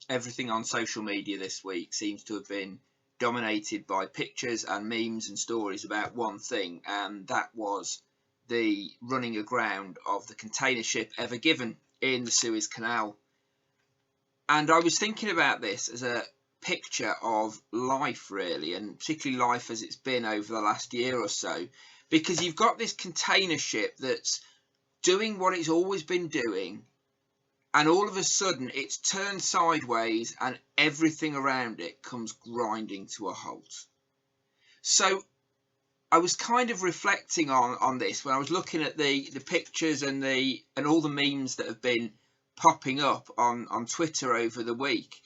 everything on social media this week seems to have been dominated by pictures and memes and stories about one thing, and that was the running aground of the container ship Ever Given in the Suez Canal. And I was thinking about this as a picture of life, really, and particularly life as it's been over the last year or so, because you've got this container ship that's doing what it's always been doing, and all of a sudden it's turned sideways and everything around it comes grinding to a halt. So I was kind of reflecting on this when I was looking at the pictures and all the memes that have been popping up on Twitter over the week.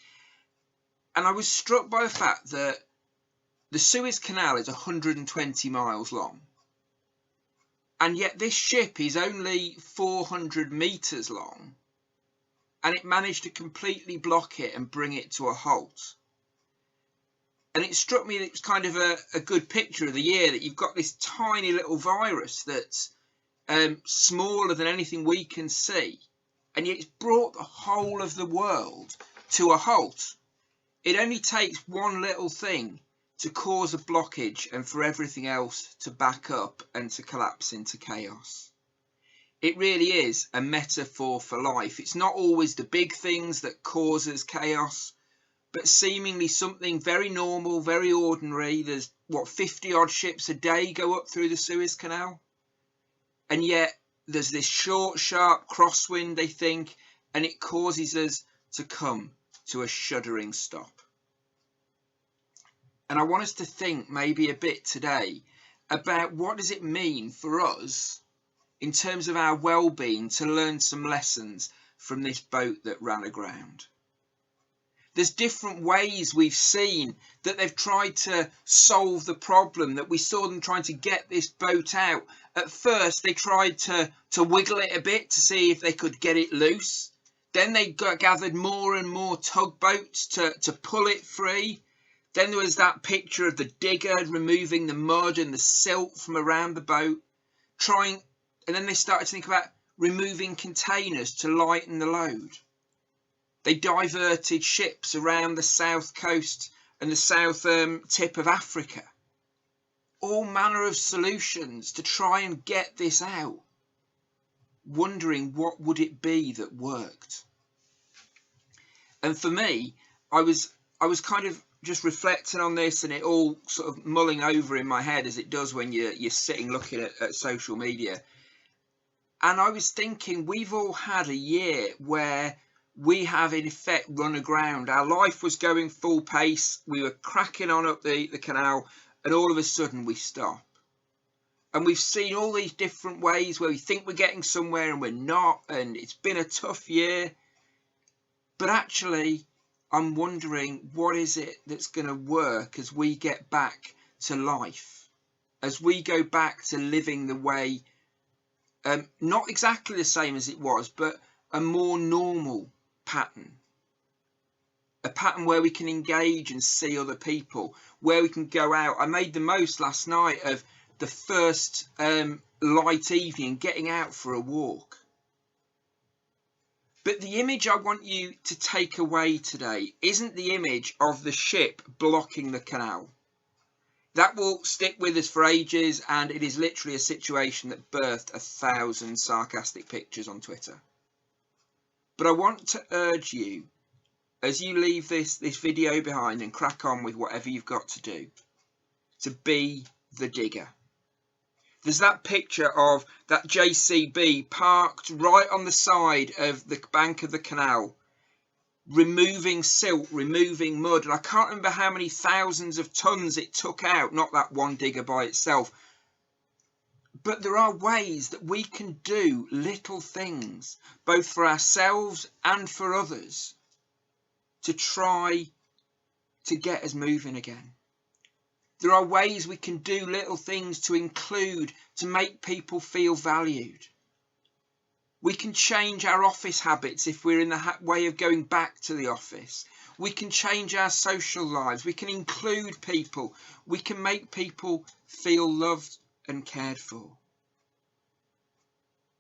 And I was struck by the fact that the Suez Canal is 120 miles long. And yet this ship is only 400 meters long. And it managed to completely block it and bring it to a halt. And it struck me that it was kind of a good picture of the year, that you've got this tiny little virus that's smaller than anything we can see. And yet it's brought the whole of the world to a halt. It only takes one little thing to cause a blockage and for everything else to back up and to collapse into chaos. It really is a metaphor for life. It's not always the big things that causes chaos, but seemingly something very normal, very ordinary. There's 50 odd ships a day go up through the Suez Canal. And yet there's this short, sharp crosswind, they think, and it causes us to come to a shuddering stop. And I want us to think maybe a bit today about what does it mean for us in terms of our well-being to learn some lessons from this boat that ran aground. There's different ways we've seen that they've tried to solve the problem, that we saw them trying to get this boat out. At first, they tried to wiggle it a bit to see if they could get it loose. Then they gathered more and more tugboats to pull it free. Then there was that picture of the digger removing the mud and the silt from around the boat, and then they started to think about removing containers to lighten the load. They diverted ships around the south coast and the south tip of Africa. All manner of solutions to try and get this out, wondering what would it be that worked. And for me, I was kind of just reflecting on this, and it all sort of mulling over in my head as it does when you're sitting looking at social media. And I was thinking, we've all had a year where we have in effect run aground. Our life was going full pace. We were cracking on up the canal, and all of a sudden we stop. And we've seen all these different ways where we think we're getting somewhere and we're not, and it's been a tough year. But actually, I'm wondering, what is it that's going to work as we get back to life, as we go back to living the way, not exactly the same as it was, but a more normal pattern, a pattern where we can engage and see other people, where we can go out. I made the most last night of the first light evening, getting out for a walk. But the image I want you to take away today isn't the image of the ship blocking the canal. That will stick with us for ages, and it is literally a situation that birthed 1,000 sarcastic pictures on Twitter. But I want to urge you, as you leave this video behind and crack on with whatever you've got to do, to be the digger. There's that picture of that JCB parked right on the side of the bank of the canal, removing silt, removing mud, and I can't remember how many thousands of tons it took out, not that one digger by itself. But there are ways that we can do little things, both for ourselves and for others, to try to get us moving again. There are ways we can do little things to include, to make people feel valued. We can change our office habits if we're in the way of going back to the office. We can change our social lives. We can include people. We can make people feel loved and cared for.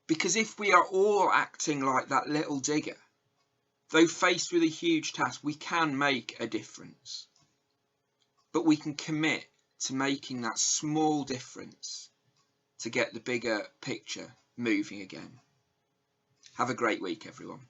Because if we are all acting like that little digger, Though faced with a huge task, we can make a difference, but we can commit to making that small difference to get the bigger picture moving again. Have a great week, everyone.